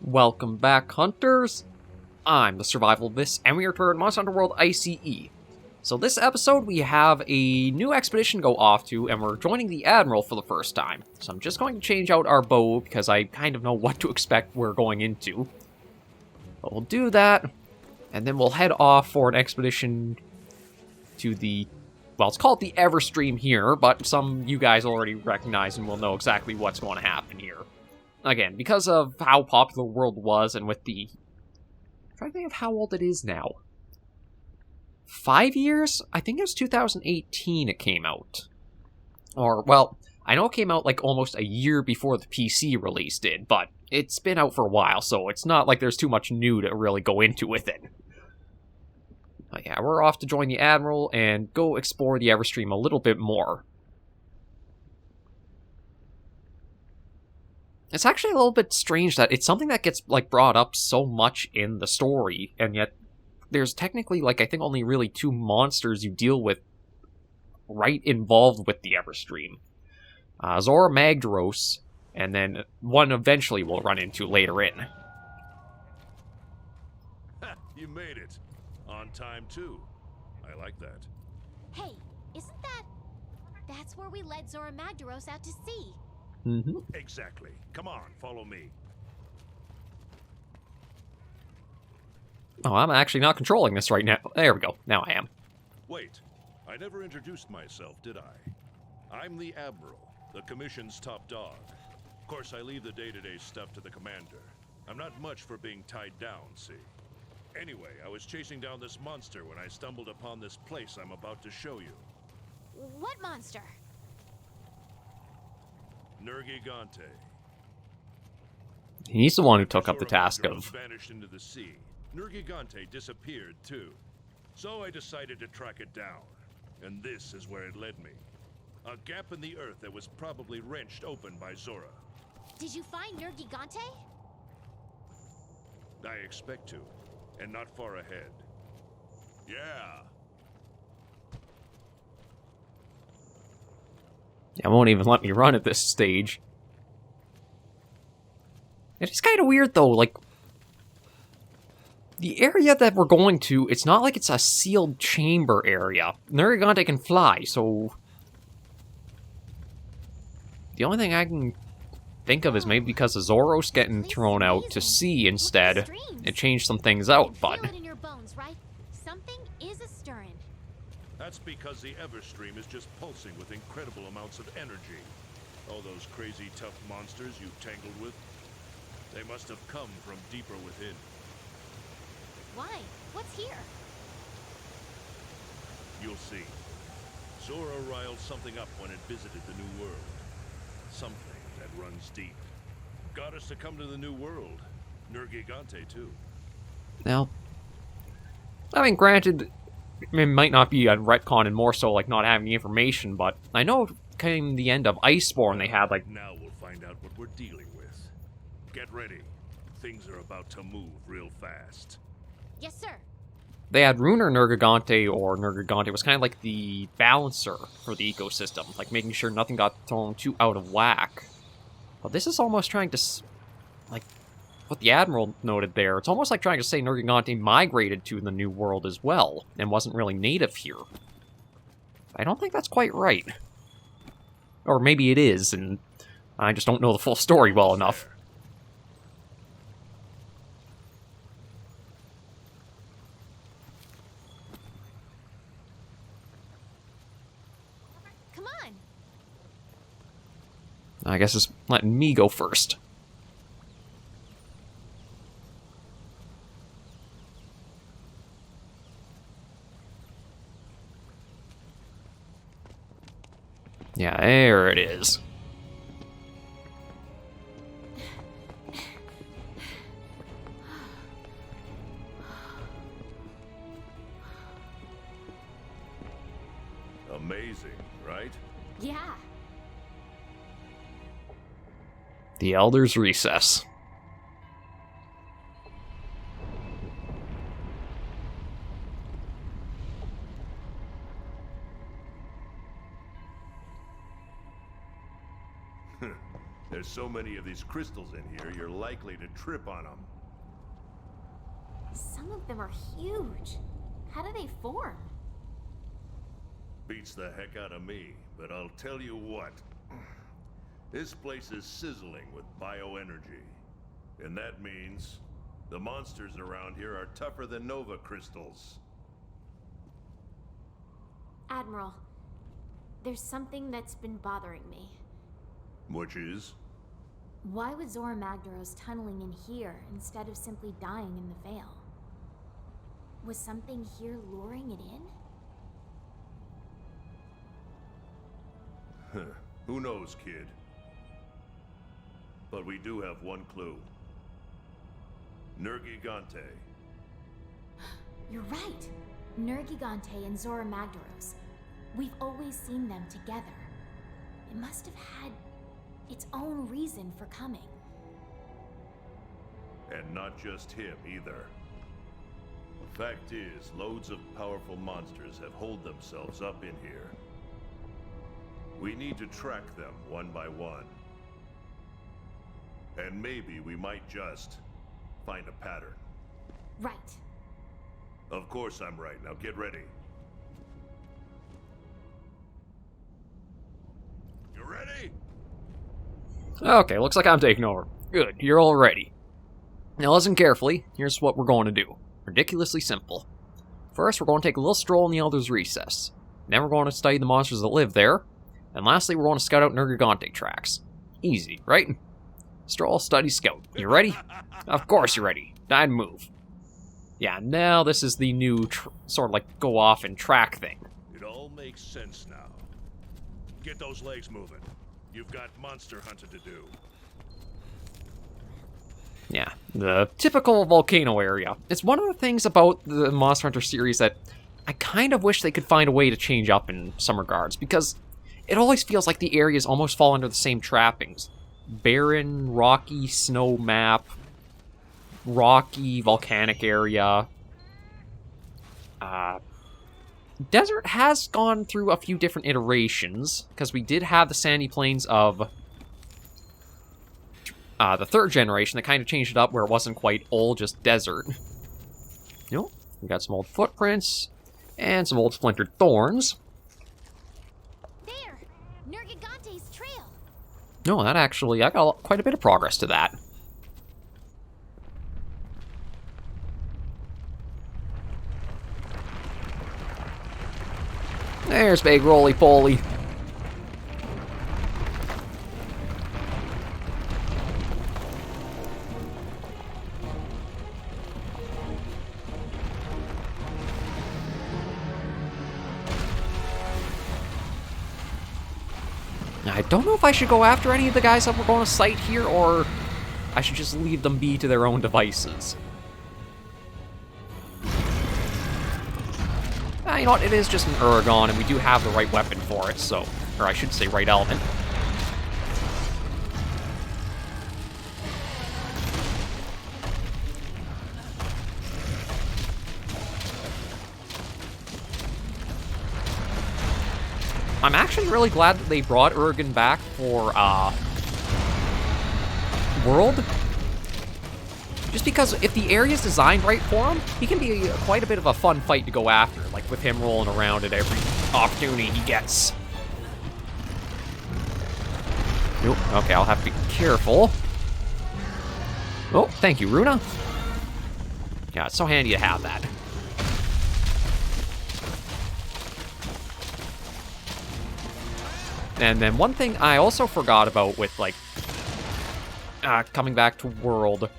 Welcome back, hunters! I'm the SurvivalVis, and we are toward Monster Hunter World ICE. So this episode, we have a new expedition to go off to, and we're joining the Admiral for the first time. So I'm just going to change out our bow, because I kind of know what to expect we're going into. But we'll do that, and then we'll head off for an expedition to the... well, it's called the Everstream here, but some you guys already recognize and will know exactly what's going to happen here. Again, because of how popular the world was, and with the... I'm trying to think of how old it is now. 5 years? I think it was 2018 it came out. Or, well, I know it came out like almost a year before the PC release did, but it's been out for a while, so it's not like there's too much new to really go into with it. But yeah, we're off to join the Admiral and go explore the Everstream a little bit more. It's actually a little bit strange that it's something that gets, like, brought up so much in the story, and yet there's technically, like, I think only really 2 monsters you deal with right involved with the Everstream. Zora Magdaros, and then one eventually we'll run into later in. You made it. On time, too. I like that. Hey, isn't that... that's where we led Zora Magdaros out to sea? Mm-hmm. Exactly. Come on, follow me. Oh, I'm actually not controlling this right now. There we go. Now I am. Wait, I never introduced myself, did I? I'm the Admiral, the Commission's top dog. Of course, I leave the day-to-day stuff to the Commander. I'm not much for being tied down, see? Anyway, I was chasing down this monster when I stumbled upon this place I'm about to show you. What monster? Nergigante. He's the one who took up the task of... vanished into the sea. Nergigante disappeared, too. So I decided to track it down. And this is where it led me. A gap in the earth that was probably wrenched open by Zora. Did you find Nergigante? I expect to. And not far ahead. Yeah. It won't even let me run at this stage. It's kind of weird, though, like... the area that we're going to, it's not like it's a sealed chamber area. Nergigante can fly, so... the only thing I can think of is maybe because of Zoros getting thrown out to sea instead. It changed some things out, but... feel it in your bones, right? Something is a-stirring. That's because the Everstream is just pulsing with incredible amounts of energy. All those crazy tough monsters you tangled with, they must have come from deeper within. Why? What's here? You'll see. Zora riled something up when it visited the New World. Something that runs deep. Got us to come to the New World. Nergigante, too. Now, I mean, granted, it might not be a retcon and more so like not having the information, but I know came the end of Iceborne they had like... now we'll find out what we're dealing with. Get ready. Things are about to move real fast. Yes, sir. they had Runer Nergigante, or Nergigante was kind of like the balancer for the ecosystem, like making sure nothing got thrown too out of whack. But this is almost trying to, like, what the Admiral noted there, it's almost like trying to say Nergigante migrated to the New World as well, and wasn't really native here. I don't think that's quite right. Or maybe it is, and I just don't know the full story well enough. Come on. I guess it's letting me go first. Yeah, there it is. Amazing, right? Yeah. The Elder's Recess. There's so many of these crystals in here, you're likely to trip on them. Some of them are huge. How do they form? Beats the heck out of me, but I'll tell you what. This place is sizzling with bioenergy. And that means the monsters around here are tougher than Nova crystals. Admiral, there's something that's been bothering me. Which is? Why would Zora Magdaros tunneling in here instead of simply dying in the Vale? Was something here luring it in? Who knows, kid? But we do have one clue. Nergigante. You're right. Nergigante and Zora Magdaros. We've always seen them together. It must have had its own reason for coming. And not just him either. Fact is, loads of powerful monsters have holed themselves up in here. We need to track them one by one. And maybe we might just find a pattern. Right. Of course I'm right. Now get ready. You ready? Okay, looks like I'm taking over. Good, you're all ready. Now listen carefully, here's what we're going to do. Ridiculously simple. First, we're going to take a little stroll in the Elder's Recess. Then we're going to study the monsters that live there. And lastly, we're going to scout out Nergigante tracks. Easy, right? Stroll, study, scout. You ready? Of course you're ready. Time to move. Yeah, now this is the new sort of like go off and track thing. It all makes sense now. Get those legs moving. You've got monster hunting to do. Yeah, the typical volcano area. It's one of the things about the Monster Hunter series that I kind of wish they could find a way to change up in some regards, because it always feels like the areas almost fall under the same trappings. Barren, rocky snow map, rocky volcanic area. Desert has gone through a few different iterations, because we did have the sandy plains of the third generation that kind of changed it up where it wasn't quite all just desert. You know, we got some old footprints and some old splintered thorns. There! Nergigante's trail! No, that actually, I got quite a bit of progress to that. There's big roly-poly. I don't know if I should go after any of the guys that we're going to sight here, or I should just leave them be to their own devices. You know what, it is just an Uragon, and we do have the right weapon for it, so... Or I should say right element. I'm actually really glad that they brought Uragan back for, World. Just because if the area's designed right for him, he can be quite a bit of a fun fight to go after, like with him rolling around at every opportunity he gets. Nope, okay, I'll have to be careful. Oh, thank you, Runa. Yeah, it's so handy to have that. And then one thing I also forgot about with, like, coming back to World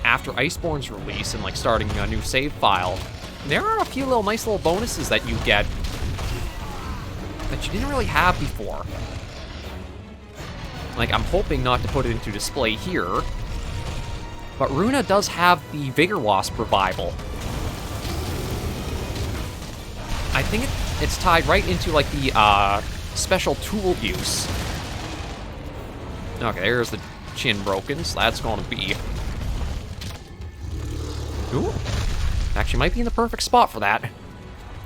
after Iceborne's release and, like, starting a new save file, there are a few nice little bonuses that you get that you didn't really have before. Like, I'm hoping not to put it into display here, but Runa does have the Vigor Wasp revival. I think it's tied right into, like, the, special tool use. Okay, there's the chin broken, so that's gonna be... Ooh. Actually, might be in the perfect spot for that.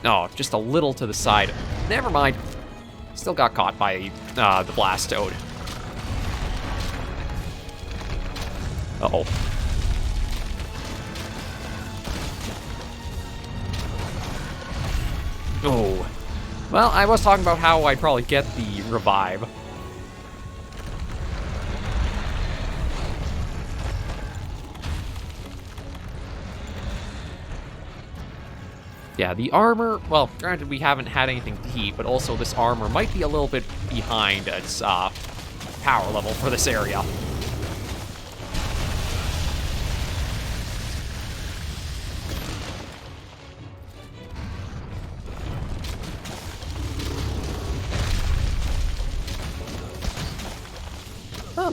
No, just a little to the side. Never mind. Still got caught by the Blastoad. Uh-oh. Oh. Well, I was talking about how I'd probably get the revive. Yeah, the armor, well, granted we haven't had anything to heat, but also this armor might be a little bit behind its power level for this area.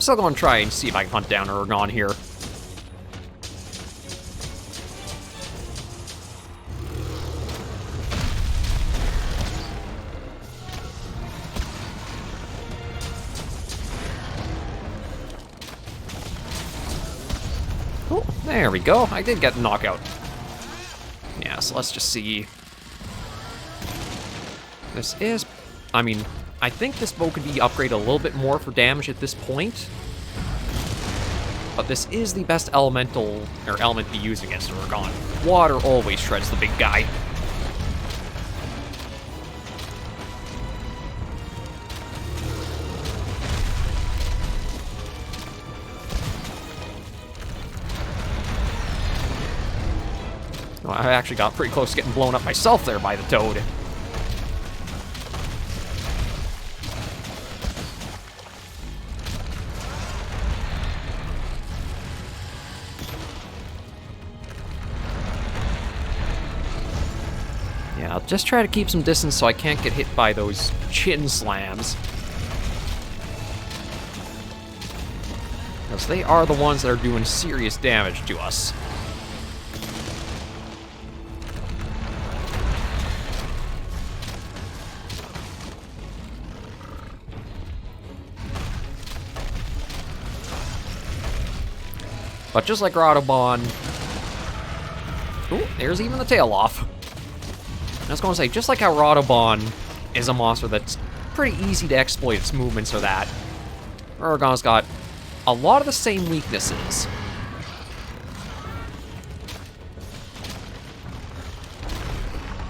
So I'm going to try and see if I can hunt down Nergigante here. Oh, there we go. I did get the knockout. Yeah, so let's just see. This is... I mean, I think this bow could be upgraded a little bit more for damage at this point. But this is the best elemental, or element to be used against Nergigante. Water always shreds the big guy. Well, I actually got pretty close to getting blown up myself there by the toad. Yeah, I'll just try to keep some distance so I can't get hit by those chin slams. Because they are the ones that are doing serious damage to us. But just like Autobahn... Ooh, there's even the tail off. I was going to say, just like how Autobahn is a monster that's pretty easy to exploit its movements or that, Nergigante's got a lot of the same weaknesses.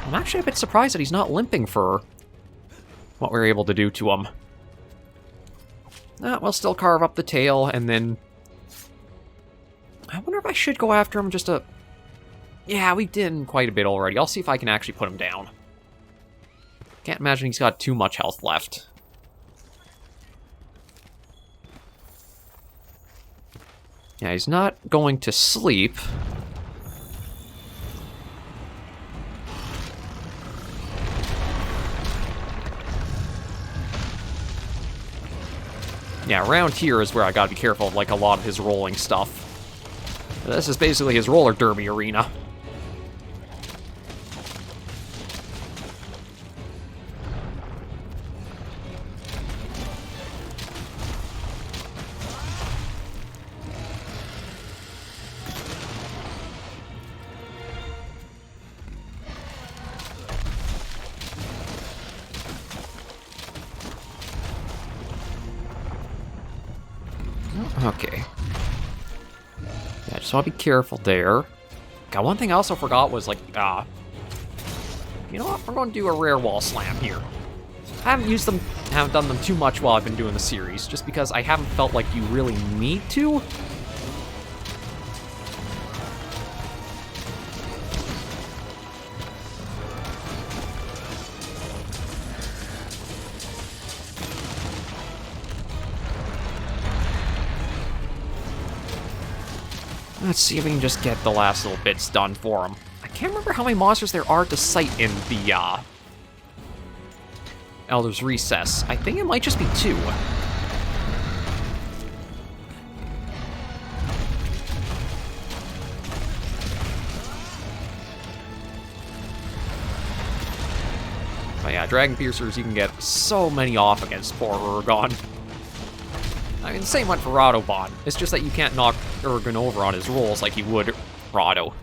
I'm actually a bit surprised that he's not limping for what we were able to do to him. We'll still carve up the tail, and then... I wonder if I should go after him just to... Yeah, we did quite a bit already. I'll see if I can actually put him down. Can't imagine he's got too much health left. Yeah, he's not going to sleep. Yeah, around here is where I gotta be careful of, like, a lot of his rolling stuff. This is basically his roller derby arena. Okay. Yeah, just want to be careful there. God, one thing I also forgot was, like, you know what? We're going to do a rare wall slam here. I haven't used them, haven't done them too much while I've been doing the series, just because I haven't felt like you really need to. Let's see if we can just get the last little bits done for him. I can't remember how many monsters there are to sight in the, Elder's Recess. I think it might just be 2. But yeah, Dragon Piercers, you can get so many off against poor Nergigante. I mean, the same went for Autobahn. It's just that you can't knock Nergigante over on his rolls like you would Rado.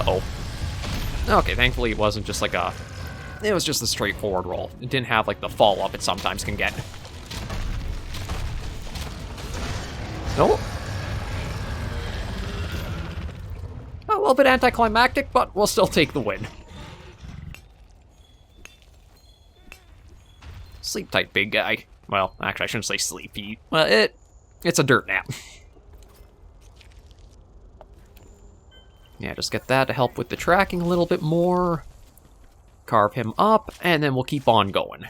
Uh-oh. Okay, thankfully it wasn't just like a... It was just a straightforward roll. It didn't have, like, the follow-up it sometimes can get. Nope. A little bit anticlimactic, but we'll still take the win. Sleep tight, big guy. Well, actually, I shouldn't say sleep. Well, it's a dirt nap. Yeah, just get that to help with the tracking a little bit more. Carve him up, and then we'll keep on going.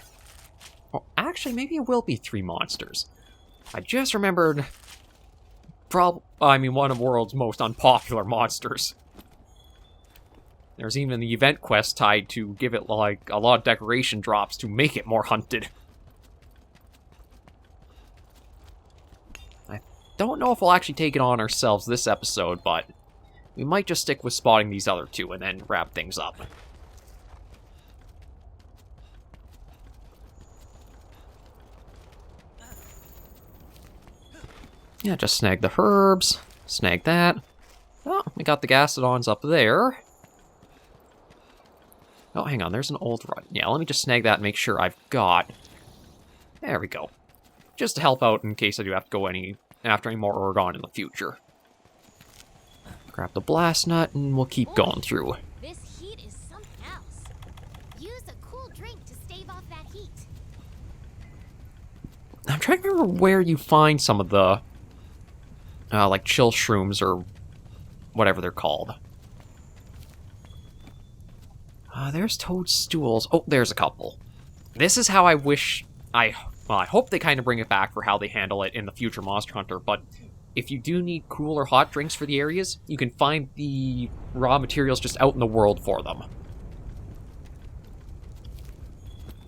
Well, actually, maybe it will be 3 monsters. I just remembered... one of the world's most unpopular monsters. There's even the event quest tied to give it, like, a lot of decoration drops to make it more hunted. I don't know if we'll actually take it on ourselves this episode, but we might just stick with spotting these other 2 and then wrap things up. Yeah, just snag the herbs, snag that. Oh, we got the Gastrodons up there. Oh, hang on, there's an old run. Yeah, let me just snag that and make sure I've got... There we go. Just to help out in case I do have to go after any more Oregon in the future. Grab the blast nut and we'll keep going through. This heat is something else. Use a cool drink to stave off that heat. I'm trying to remember where you find some of the... like chill shrooms or whatever they're called. There's toadstools. Oh, there's a couple. This is how I wish... I hope they kind of bring it back for how they handle it in the future Monster Hunter, but if you do need cool or hot drinks for the areas, you can find the raw materials just out in the world for them.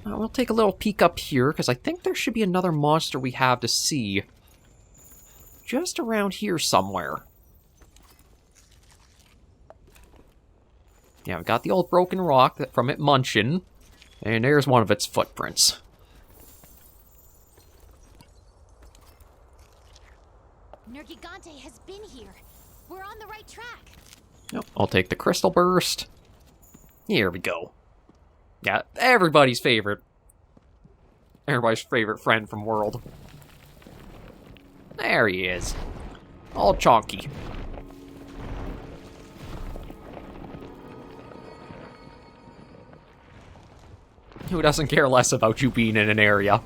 We'll take a little peek up here, because I think there should be another monster we have to see just around here somewhere. Yeah, we got the old broken rock from it munching, and there's one of its footprints. Nergigante has been here. We're on the right track. Yep, I'll take the crystal burst. Here we go. Yeah, everybody's favorite friend from World. There he is. All chonky. Who doesn't care less about you being in an area?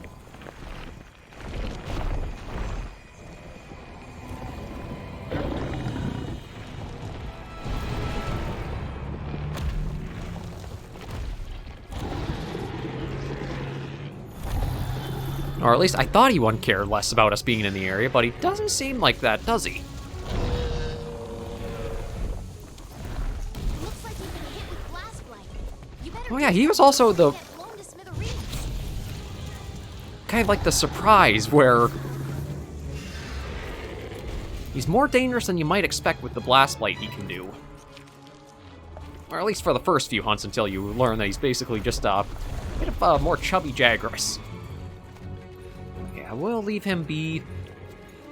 Or at least I thought he wouldn't care less about us being in the area, but he doesn't seem like that, does he? Looks like you've been hit with blast blight. You better Oh yeah, he was also the... get blown to smithereens. kind of like the surprise where... he's more dangerous than you might expect with the blast blight he can do. Or at least for the first few hunts until you learn that he's basically just a bit of a more chubby Jagras. Yeah, we'll leave him be.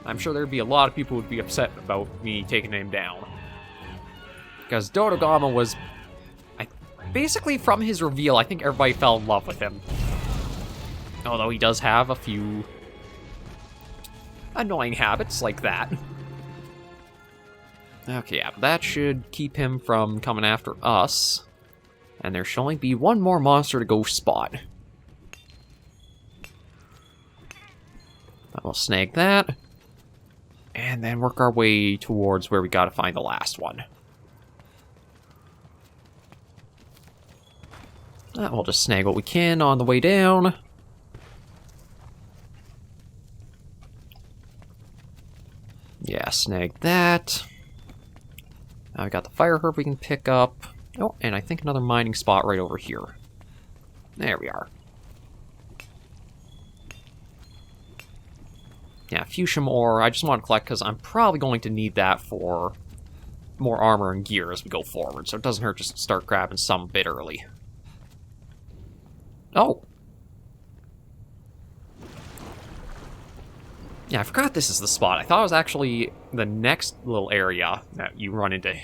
I'm sure there'd be a lot of people who would be upset about me taking him down. Because Dodogama was... basically from his reveal, I think everybody fell in love with him. Although he does have a few annoying habits like that. Okay, yeah, that should keep him from coming after us. And there should only be one more monster to go spot. We'll snag that. And then work our way towards where we gotta find the last one. We'll just snag what we can on the way down. Yeah, snag that. Now we got the fire herb we can pick up. Oh, and I think another mining spot right over here. There we are. Yeah, fuchsium ore, I just want to collect because I'm probably going to need that for more armor and gear as we go forward, so it doesn't hurt just to start grabbing some a bit early. Oh! Yeah, I forgot this is the spot. I thought it was actually the next little area that you run into in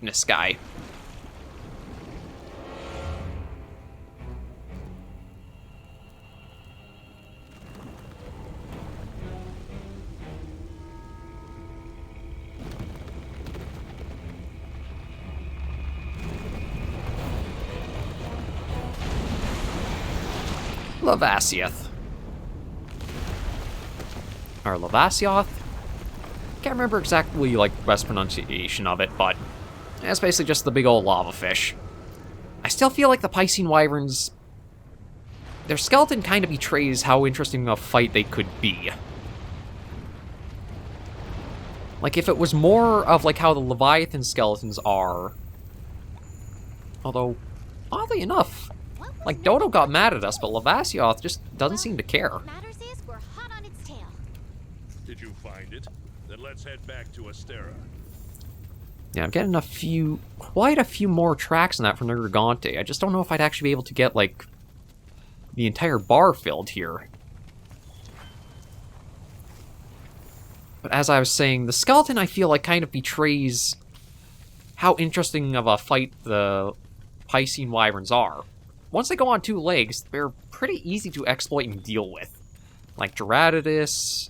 this guy. Lavasioth. Or Lavasioth? Can't remember exactly, like, the best pronunciation of it, but it's basically just the big old lava fish. I still feel like the Piscine Wyverns... Their skeleton kind of betrays how interesting a fight they could be. Like, if it was more of, like, how the Leviathan skeletons are... Although, oddly enough, like, Dodo got mad at us, but Lavasioth just doesn't seem to care. What matters is we're hot on its tail. Did you find it? Then let's head back to Astera. Yeah, I'm getting quite a few more tracks in that for Nergigante. I just don't know if I'd actually be able to get, like, the entire bar filled here. But as I was saying, the skeleton, I feel like, kind of betrays how interesting of a fight the Piscine Wyverns are. Once they go on two legs, they're pretty easy to exploit and deal with. Like Geratidus.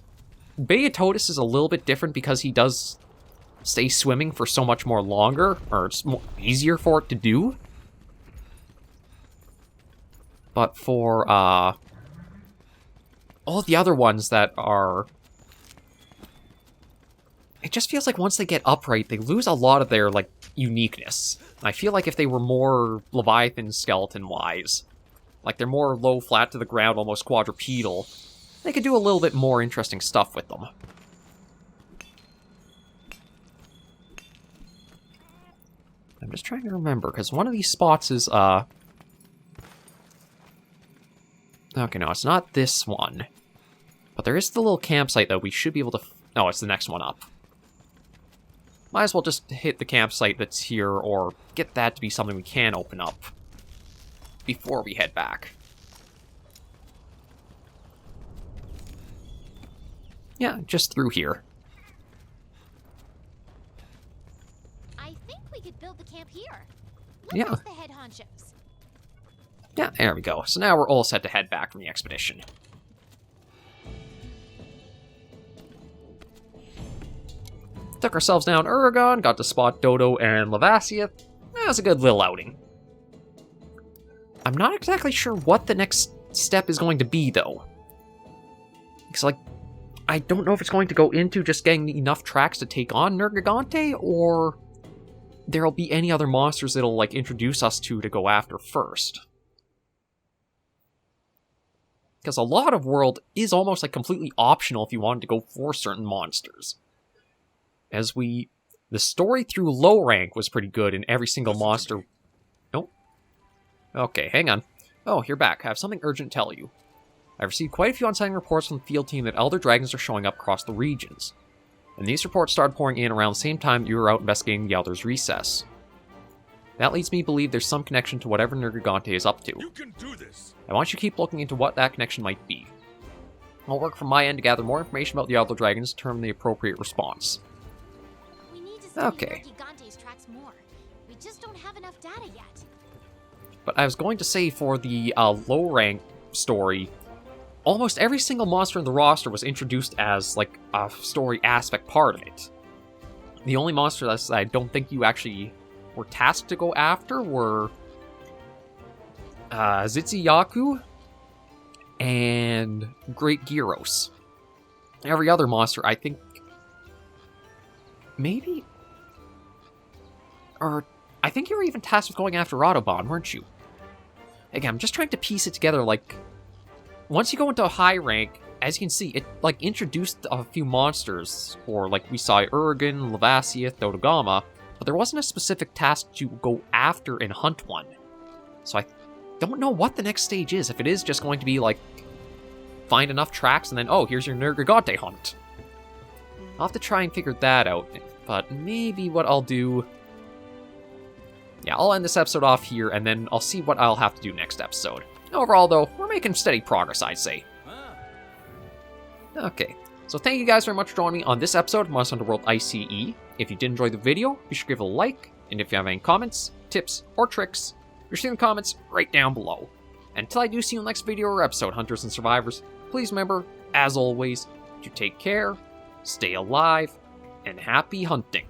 Beatotus is a little bit different because he does stay swimming for so much more longer, or it's easier for it to do. But for all the other ones that are... It just feels like once they get upright, they lose a lot of their, like, uniqueness. I feel like if they were more Leviathan skeleton-wise, like they're more low, flat to the ground, almost quadrupedal, they could do a little bit more interesting stuff with them. I'm just trying to remember, because one of these spots is, Okay, no, it's not this one. But there is the little campsite that we should be able to... No, it's the next one up. Might as well just hit the campsite that's here, or get that to be something we can open up before we head back. Yeah, just through here. I think we could build the camp here. Yeah. Look at the head honchos. Yeah, there we go. So now we're all set to head back from the expedition. Took ourselves down Uragon, got to spot Dodo and Lavasioth. That was a good little outing. I'm not exactly sure what the next step is going to be, though. Because, like, I don't know if it's going to go into just getting enough tracks to take on Nergigante, or there'll be any other monsters it'll, like, introduce us to go after first. Because a lot of World is almost, like, completely optional if you wanted to go for certain monsters. The story through low rank was pretty good in every single monster. Nope. Okay, hang on. Oh, you're back. I have something urgent to tell you. I've received quite a few unsettling reports from the field team that elder dragons are showing up across the regions. And these reports started pouring in around the same time you were out investigating the Elder's Recess. That leads me to believe there's some connection to whatever Nergigante is up to. You can do this. I want you to keep looking into what that connection might be. I'll work from my end to gather more information about the elder dragons to determine the appropriate response. Okay. Nergigante's tracks more. We just don't have enough data yet. But I was going to say, for the low rank story, almost every single monster in the roster was introduced as, like, a story aspect part of it. The only monster that I don't think you actually were tasked to go after were Zitziyaku and Great Gyros. Every other monster, I think, maybe... Or, I think you were even tasked with going after Autobahn, weren't you? Again, I'm just trying to piece it together, like... Once you go into a high rank, as you can see, it, like, introduced a few monsters. Or, like, we saw Uragan, Lavasioth, Dodogama, but there wasn't a specific task to go after and hunt one. So I don't know what the next stage is, if it is just going to be, like, find enough tracks and then, oh, here's your Nergigante hunt. I'll have to try and figure that out, but maybe what I'll do... Yeah, I'll end this episode off here, and then I'll see what I'll have to do next episode. Overall, though, we're making steady progress, I'd say. Okay, so thank you guys very much for joining me on this episode of Monster Hunter World ICE. If you did enjoy the video, be sure to give it a like, and if you have any comments, tips, or tricks, be sure to leave the comments right down below. Until I do see you in the next video or episode, Hunters and Survivors, please remember, as always, to take care, stay alive, and happy hunting.